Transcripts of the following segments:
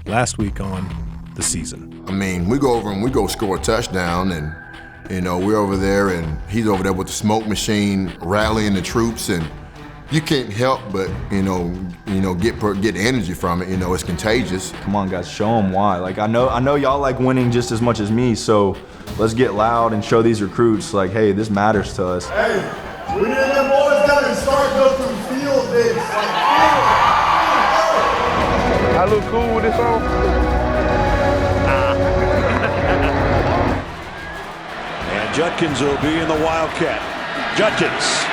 last week on The Season. I mean, we go over and we go score a touchdown, and we're over there and he's over there with the smoke machine rallying the troops, and you can't help but get energy from it. It's contagious. Come on, guys, show them why. Like, I know y'all like winning just as much as me, so let's get loud and show these recruits, like, hey, this matters to us. Hey, we need them boys down and start go through field days. I look cool with this on? And Judkins will be in the Wildcat. Judkins.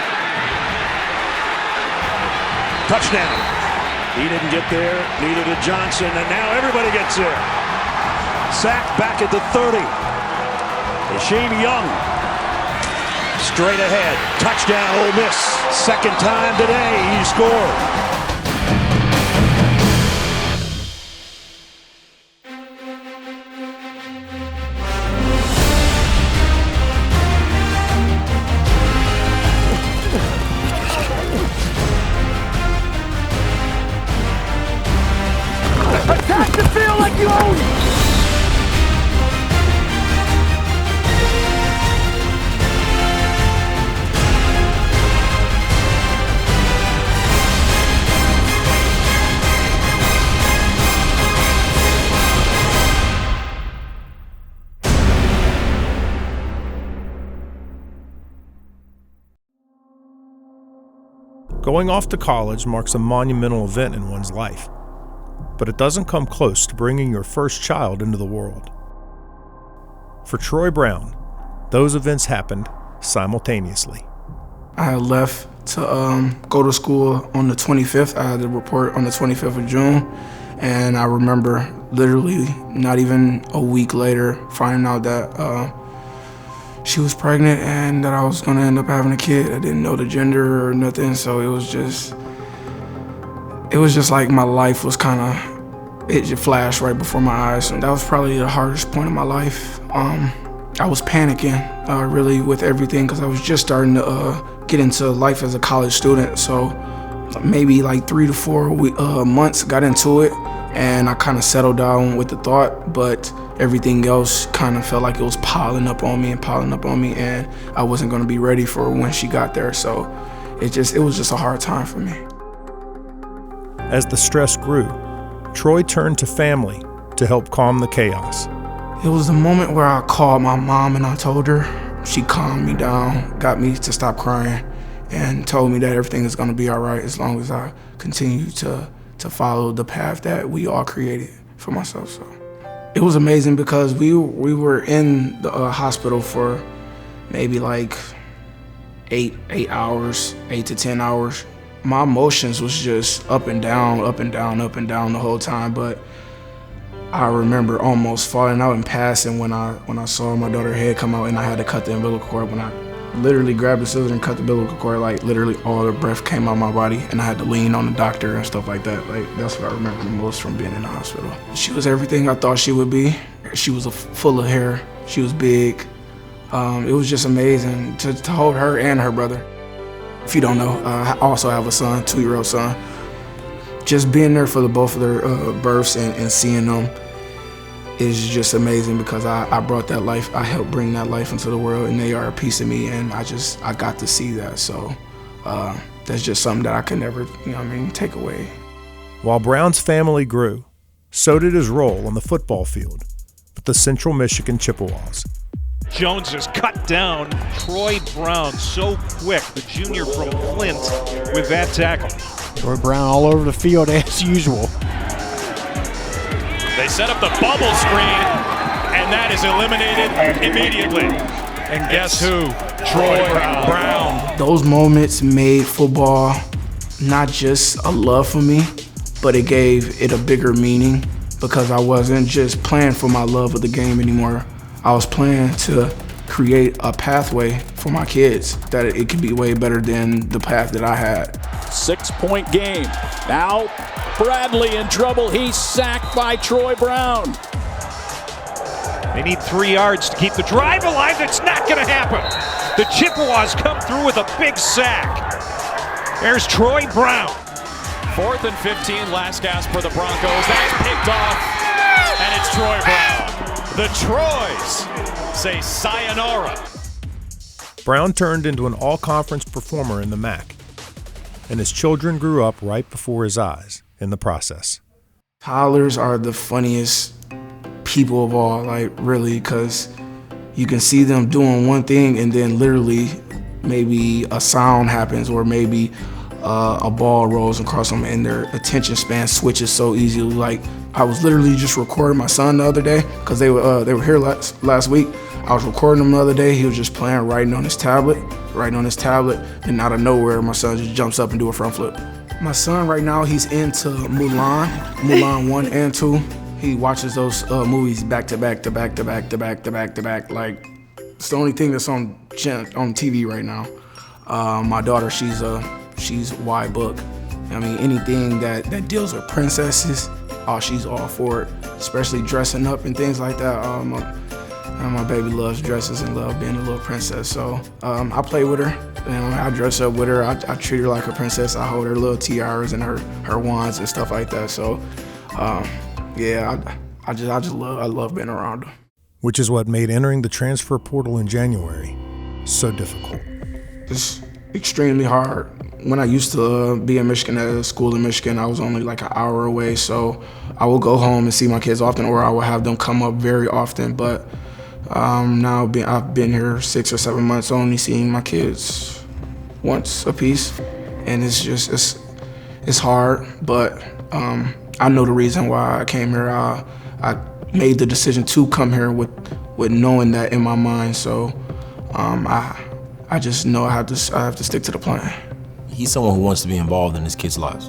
Touchdown. He didn't get there, neither did Johnson, and now everybody gets there. Sack back at the 30. Hasheem Young. Straight ahead. Touchdown, Ole Miss. Second time today he scored. Attack the field like you own it! Going off to college marks a monumental event in one's life, but it doesn't come close to bringing your first child into the world. For Troy Brown, those events happened simultaneously. I had left to go to school on the 25th. I had to report on the 25th of June, and I remember literally not even a week later finding out that she was pregnant and that I was gonna end up having a kid. I didn't know the gender or nothing, so it was just like my life was it just flashed right before my eyes. And that was probably the hardest point of my life. I was panicking really with everything because I was just starting to get into life as a college student. So maybe like 3 to 4 months got into it, and I kind of settled down with the thought, but everything else kind of felt like it was piling up on me, and I wasn't gonna be ready for when she got there. So it was just a hard time for me. As the stress grew, Troy turned to family to help calm the chaos. It was the moment where I called my mom and I told her. She calmed me down, got me to stop crying, and told me that everything is gonna be all right as long as I continue to follow the path that we all created for myself. So it was amazing because we were in the hospital for maybe like 8 to 10 hours. My emotions was just up and down the whole time, but I remember almost falling out and passing when I saw my daughter's head come out and I had to cut the umbilical cord. When I literally grabbed the scissors and cut the umbilical cord, like literally all the breath came out of my body, and I had to lean on the doctor and stuff like that. Like, that's what I remember the most from being in the hospital. She was everything I thought she would be. She was full of hair. She was big. It was just amazing to hold her and her brother. If you don't know, I also have a son, 2-year-old son. Just being there for both of their births and seeing them is just amazing because I brought that life, I helped bring that life into the world, and they are a piece of me, and I got to see that. So that's just something that I could never, take away. While Brown's family grew, so did his role on the football field with the Central Michigan Chippewas. Jones has cut down Troy Brown so quick, the junior from Flint, with that tackle. Troy Brown all over the field as usual. They set up the bubble screen, and that is eliminated immediately. And guess who? Troy Brown. Those moments made football not just a love for me, but it gave it a bigger meaning because I wasn't just playing for my love of the game anymore. I was playing to create a pathway for my kids that it could be way better than the path that I had. 6-point game. Now Bradley in trouble. He's sacked by Troy Brown. They need 3 yards to keep the drive alive. It's not going to happen. The Chippewas come through with a big sack. There's Troy Brown. 4th and 15, last gasp for the Broncos. That's picked off And it's Troy Brown. The Troys say sayonara. Brown turned into an all-conference performer in the MAC, and his children grew up right before his eyes in the process. Toddlers are the funniest people of all, like really, because you can see them doing one thing and then literally maybe a sound happens or maybe a ball rolls across them and their attention span switches so easily. Like I was literally just recording my son the other day because they were here last week. I was recording him the other day. He was just playing, writing on his tablet, and out of nowhere, my son just jumps up and do a front flip. My son right now, he's into Mulan 1 and 2. He watches those movies back to back. Like, it's the only thing that's on TV right now. My daughter, she's wide book. I mean, anything that deals with princesses, she's all for it, especially dressing up and things like that. My baby loves dresses and love being a little princess. So I play with her. I dress up with her. I treat her like a princess. I hold her little tiaras and her wands and stuff like that. So yeah, I love being around her. Which is what made entering the transfer portal in January so difficult. It's extremely hard. When I used to be in Michigan at a school in Michigan, I was only like an hour away. So I would go home and see my kids often, or I would have them come up very often. But now I've been here 6 or 7 months, only seeing my kids once a piece, and it's hard. But I know the reason why I came here. I made the decision to come here with knowing that in my mind. So I just know I have to stick to the plan. He's someone who wants to be involved in his kids' lives,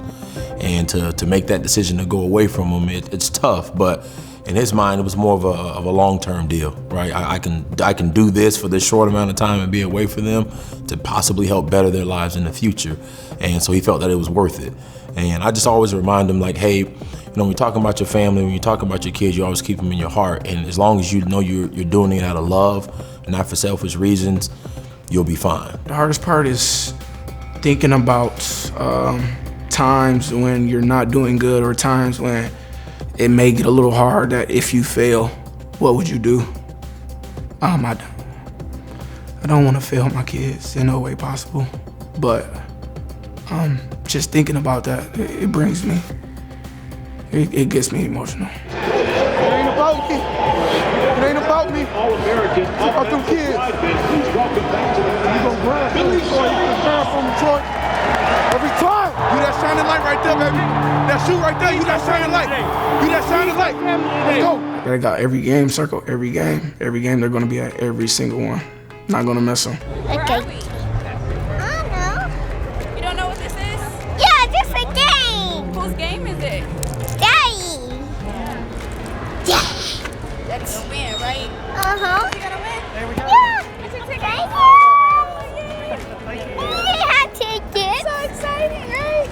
and to make that decision to go away from him, it's tough. But in his mind, it was more of a long-term deal, right? I can do this for this short amount of time and be away from them to possibly help better their lives in the future. And so he felt that it was worth it. And I just always remind him, like, hey, when you're talking about your family, when you're talking about your kids, you always keep them in your heart. And as long as you know you're doing it out of love and not for selfish reasons, you'll be fine. The hardest part is thinking about times when you're not doing good, or times when it may get a little hard, that if you fail, what would you do? I don't want to fail my kids in no way possible, but just thinking about that, it brings me, it gets me emotional. It ain't about me. It ain't about me. It's about them kids. You gonna grind Billy, or you gonna grind from Detroit? Every time. You that shining light right there, baby. That shoe right there, you that shining light. You that shining light. Let's go. They got every game circle, every game they're gonna be at every single one. Not gonna miss them. Okay. You don't know what this is? Yeah, this is a game. Whose game is it? Daddy. Yeah. Daddy's gonna win, right? Uh-huh. You gonna win? There we go. Yeah. It's a ticket. We have tickets. So exciting, right?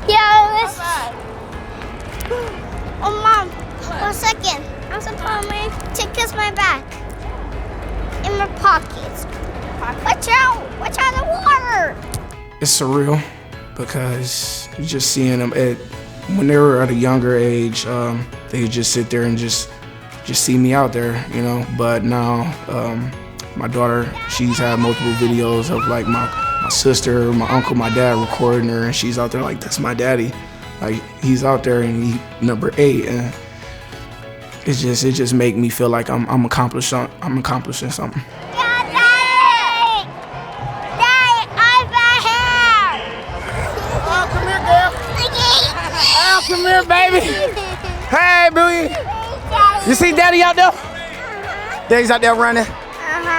Yeah, let's... Oh, Mom. What? 1 second. I'm supposed to my tickets my back. In my pockets. Watch out! Watch out of the water! It's surreal because you're just seeing them when they were at a younger age, they could just sit there and just see me out there, you know. But now, my daughter, she's had multiple videos of like my sister, my uncle, my dad recording her, and she's out there like, that's my daddy. Like, he's out there and he's number 8, and it just make me feel like I'm accomplishing something. Come here, baby. Hey, Billy. You see Daddy out there? Daddy's out there running.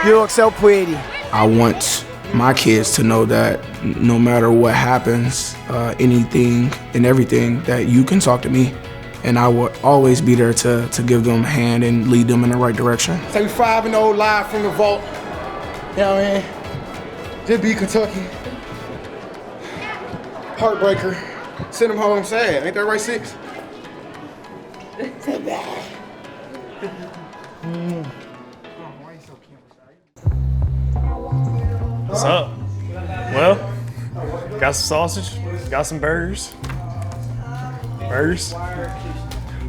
You look so pretty. I want my kids to know that no matter what happens, anything and everything, that you can talk to me, and I will always be there to give them a hand and lead them in the right direction. 75-0 live from the vault. You know what I mean? Just beat Kentucky. Heartbreaker. Send them home sad. Ain't that right, 6? So bad. What's up? Well, got some sausage, got some burgers.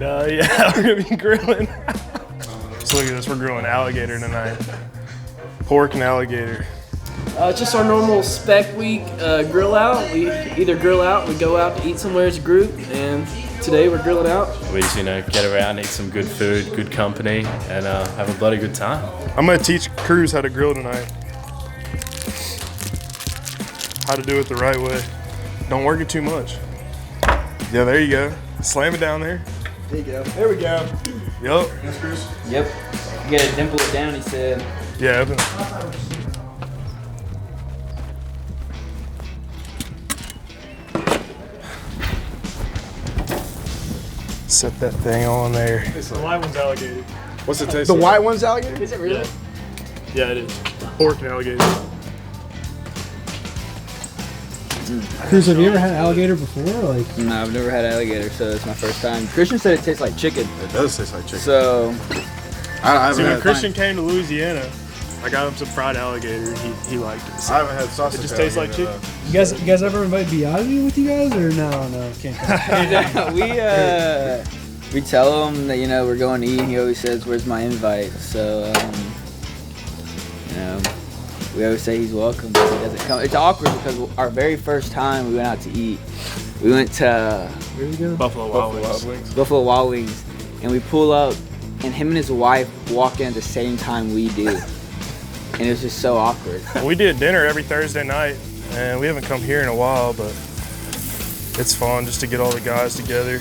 And yeah, we're gonna be grilling. So look at this, we're grilling alligator tonight. Pork and alligator. Just our normal spec week grill out. We either grill out, we go out to eat somewhere as a group, and today we're grilling out. We just, get around, eat some good food, good company, and have a bloody good time. I'm gonna teach crews how to grill tonight. How to do it the right way. Don't work it too much. Yeah, there you go. Slam it down there. There you go. There we go. Yup. Yep. You gotta dimple it down, he said. Yeah, open. Set that thing on there. The white one's alligator. What's it taste The like? white one's alligator? Is it really? Yeah, it is. Pork and alligator. Cruz, have you ever had alligator before? No, I've never had alligator, so it's my first time. Christian said it tastes like chicken. It does taste like chicken. So, See, when Christian came to Louisiana, I got him some fried alligator. He liked it. So I haven't had sausage. It just tastes like chicken. You guys ever invite Biaggi with you guys, or no, can't. we tell him that we're going to eat, and he always says, "Where's my invite?" So, we always say he's welcome, but he doesn't come. It's awkward because our very first time we went out to eat, we went to where did we go? Buffalo Wild Wings. Buffalo Wild Wings, and we pull up, and him and his wife walk in at the same time we do. And it was just so awkward. We did dinner every Thursday night, and we haven't come here in a while, but it's fun just to get all the guys together,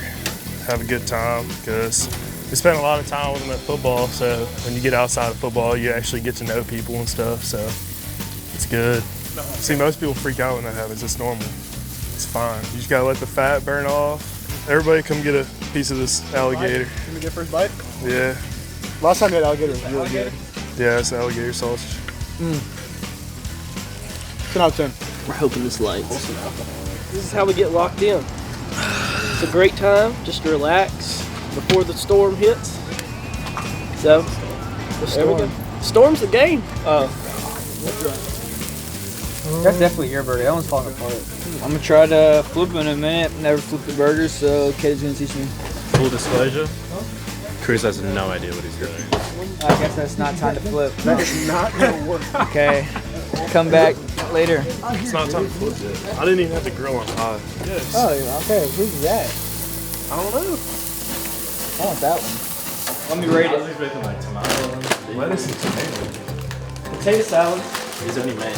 have a good time, because we spent a lot of time with them at football, so when you get outside of football, you actually get to know people and stuff, so it's good. See, most people freak out when that happens. It's normal. It's fine. You just gotta let the fat burn off. Everybody come get a piece of this alligator. Can we get first bite? Yeah. Last time we had alligator was really good. Yeah, it's alligator sausage. 10 out of 10. We're hoping this lights. This is how we get locked in. It's a great time just to relax before the storm hits. So, there we go. Storm's the game. That's definitely your burger. That one's falling apart. I'm gonna try to flip in a minute. Never flipped the burgers, so Katie's gonna teach me. Full disclosure, Cruz has no idea what he's doing. I guess that's not time to flip. That is not gonna work. Okay, come back later. It's not time to flip it. I didn't even have to grill on high. Yes. Oh, okay. Who's that? I don't know. I want that one. Let me rate it. Lettuce and tomato. Potato salad. He's only made.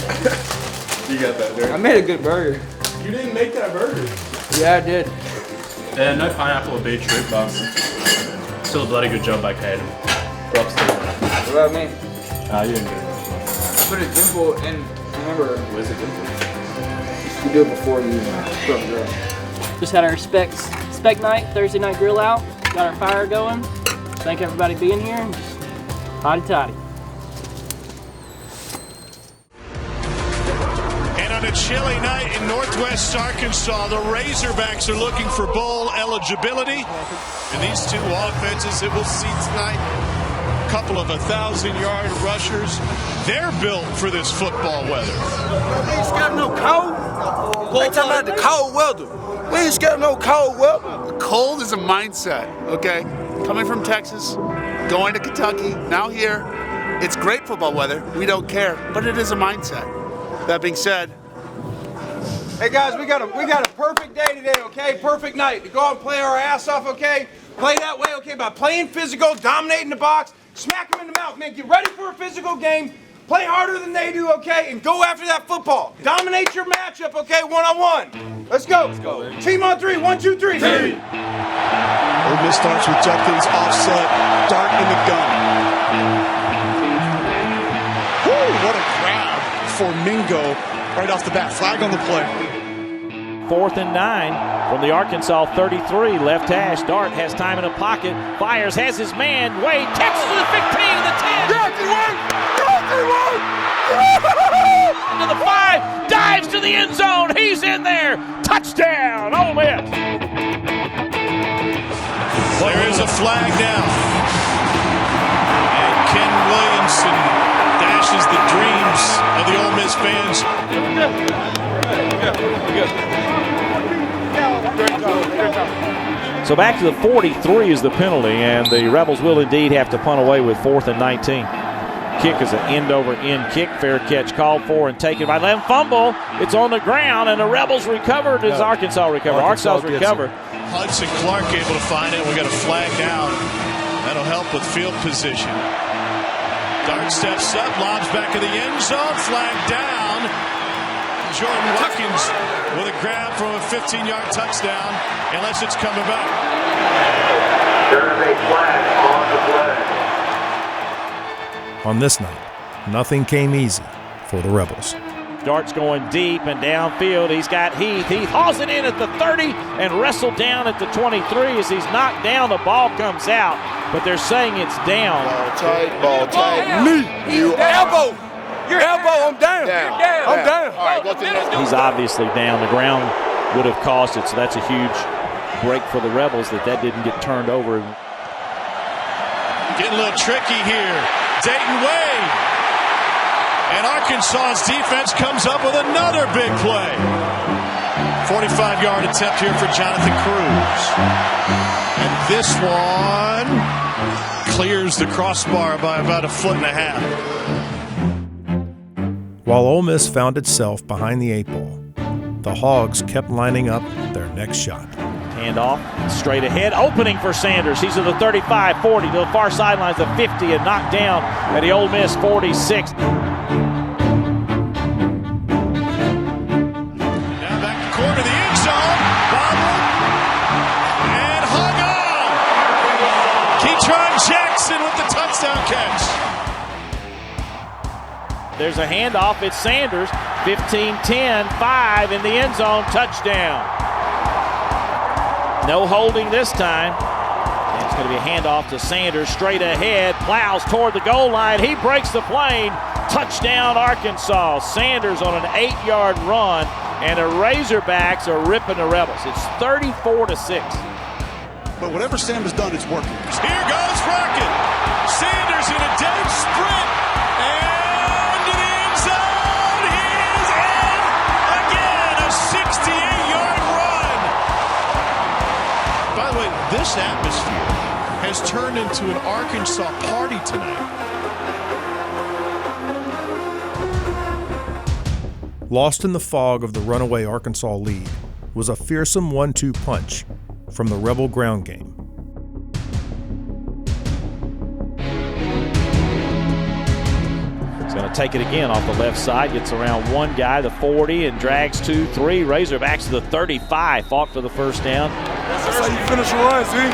You got that, Derek. I made a good burger. You didn't make that burger. Yeah, I did. No pineapple or beetroot, but still a bloody good job by Caden. Props to him. What about me? You didn't get it. Put a dimple and remember. Where's the dimple? You do it before you put on the grill. Just had our spec night, Thursday night grill out. Got our fire going. Thank everybody being here. And just hotty toddy. And on a chilly night in Northwest Arkansas, the Razorbacks are looking for bowl eligibility. And these two offenses that we'll see tonight, a couple of 1,000-yard rushers, they're built for this football weather. We ain't scared of no cold. They talking about the cold weather. We ain't scared of no cold weather. Cold is a mindset, okay? Coming from Texas, going to Kentucky, now here, it's great football weather. We don't care, but it is a mindset. That being said, hey guys, we got a perfect day today, okay? Perfect night to go out and play our ass off, okay? Play that way, okay? By playing physical, dominating the box, smack them in the mouth, man. Get ready for a physical game. Play harder than they do, okay? And go after that football. Dominate your matchup, okay? One-on-one. Let's go. Team on three. 1, 2, 3. Team. Ole Miss starts with Jeffries offset, dart in the gun. Woo, what a grab for Mingo right off the bat. Flag on the play. 4th and 9 from the Arkansas 33. Left hash. Dart has time in the pocket. Fires, has his man. Wade catches the 15, the 10. Into the 5. Dives to the end zone. He's in there. Touchdown. Ole Miss. There is a flag down. And Ken Williamson dashes the dreams of the Ole Miss fans. So So back to the 43 is the penalty, and the Rebels will indeed have to punt away with 4th and 19. Kick is an end-over-end kick. Fair catch called for and taken by them. Fumble. It's on the ground, and the Rebels recovered as Arkansas recovered. Arkansas's recovered. Hudson Clark able to find it. We got a flag down. That'll help with field position. Dart steps up, lobs back in the end zone. Flag down. Jordan Watkins with a grab from a 15-yard touchdown, unless it's coming back. There is a flag on the play. On this night, nothing came easy for the Rebels. Dart's going deep and downfield. He's got Heath. Heath hauls it in at the 30 and wrestled down at the 23. As he's knocked down, the ball comes out, but they're saying it's down. Ball tight. Me. You elbow. Your elbow. I'm down. I'm down. All right, go to the next. He's obviously down. The ground would have caused it, so that's a huge break for the Rebels that didn't get turned over. Getting a little tricky here. Dayton Wade. And Arkansas's defense comes up with another big play. 45-yard attempt here for Jonathan Cruz. And this one clears the crossbar by about 1.5 feet. While Ole Miss found itself behind the 8 ball, the Hogs kept lining up their next shot. Handoff, straight ahead, opening for Sanders. He's at the 35, 40, to the far sidelines, the 50, and knocked down at the Ole Miss 46. Catch. There's a handoff. It's Sanders. 15-10, 5 in the end zone. Touchdown. No holding this time. And it's going to be a handoff to Sanders. Straight ahead. Plows toward the goal line. He breaks the plane. Touchdown, Arkansas. Sanders on an 8-yard run. And the Razorbacks are ripping the Rebels. It's 34-6. But whatever Sam has done, it's working. Here goes Rocket. Sanders in a dead sprint, and to the end zone, he is in again, a 68-yard run. By the way, this atmosphere has turned into an Arkansas party tonight. Lost in the fog of the runaway Arkansas lead was a fearsome 1-2 punch from the Rebel ground game. He's going to take it again off the left side, gets around one guy, the 40, and drags 2-3. Razorbacks to the 35, fought for the first down. That's how you finish a run, see?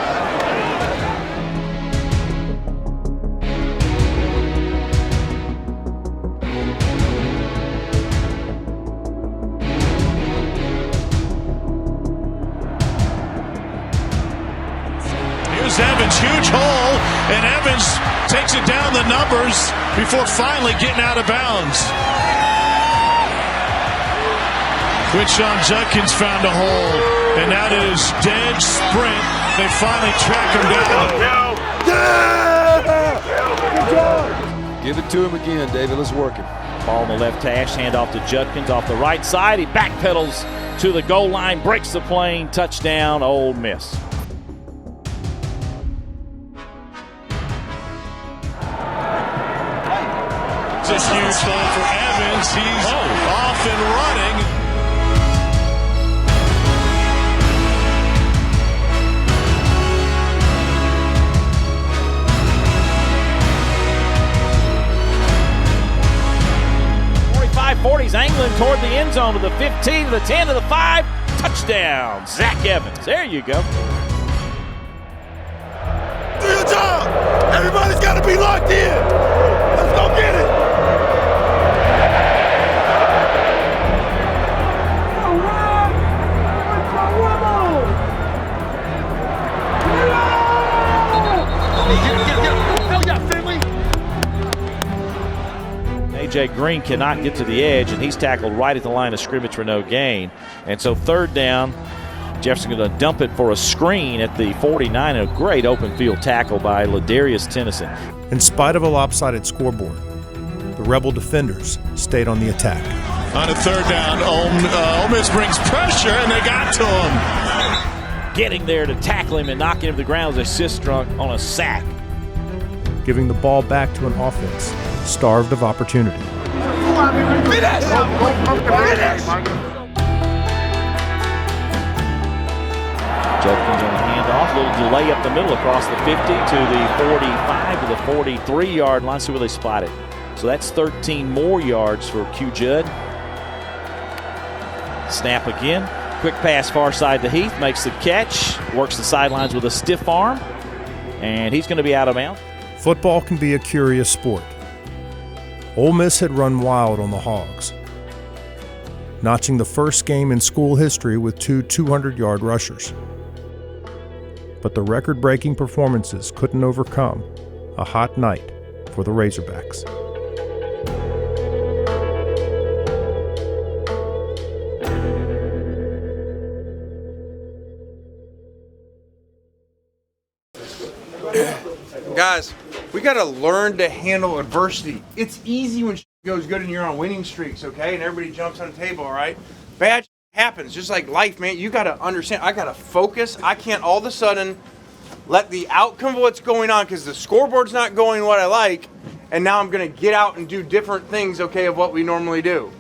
Evans, huge hole, and Evans takes it down the numbers before finally getting out of bounds. Quinshon Judkins found a hole, and that is dead sprint. They finally track him down. Give it to him again, David. Let's work him. Ball on the left hash, hand off to Judkins off the right side. He backpedals to the goal line, breaks the plane, touchdown, Ole Miss. It's a huge play for Evans. He's off and running. .40's angling toward the end zone to the 15, to the 10, to the 5. Touchdown, Zach Evans. There you go. Do your job. Everybody's got to be locked in. Let's go get it. A.J. Green cannot get to the edge, and he's tackled right at the line of scrimmage for no gain. And so third down, Jefferson going to dump it for a screen at the 49. A great open field tackle by Ladarius Tennyson. In spite of a lopsided scoreboard, the Rebel defenders stayed on the attack. On a third down, Ole Miss brings pressure, and they got to him. getting there to tackle him and knock him to the ground as a assist drunk on a sack. Giving the ball back to an offense starved of opportunity. Judkins on the handoff, a little delay up the middle across the 50 to the 45 to the 43-yard line. See where they spot it. So that's 13 more yards for Q Judd. Snap again. Quick pass far side to Heath, makes the catch, works the sidelines with a stiff arm, and he's going to be out of bounds. Football can be a curious sport. Ole Miss had run wild on the Hogs, notching the first game in school history with 2 200-yard rushers. But the record-breaking performances couldn't overcome a hot night for the Razorbacks. Guys, we got to learn to handle adversity. It's easy when shit goes good and you're on winning streaks, okay? And everybody jumps on the table, all right? Bad shit happens, just like life, man. You got to understand, I got to focus. I can't all of a sudden let the outcome of what's going on, because the scoreboard's not going what I like, and now I'm going to get out and do different things, okay, of what we normally do.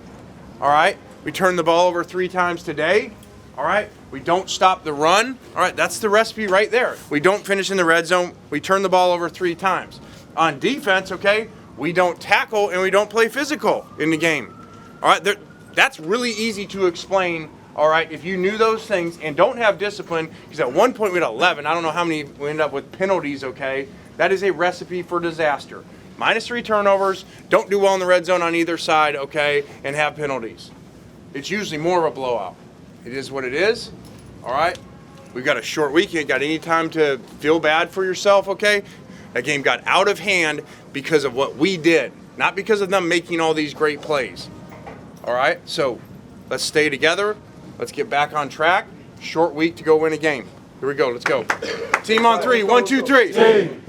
All right? We turned the ball over 3 times today. All right? We don't stop the run. All right, that's the recipe right there. We don't finish in the red zone. We turn the ball over 3 times. On defense, okay, we don't tackle and we don't play physical in the game. All right, that's really easy to explain, all right, if you knew those things and don't have discipline, because at one point we had 11. I don't know how many we ended up with penalties, okay? That is a recipe for disaster. -3 turnovers, don't do well in the red zone on either side, okay, and have penalties. It's usually more of a blowout. It is what it is, all right? We've got a short week. You ain't got any time to feel bad for yourself, okay? That game got out of hand because of what we did, not because of them making all these great plays, all right? So let's stay together. Let's get back on track. Short week to go win a game. Here we go. Let's go. Team on 3. 1, 2, 3.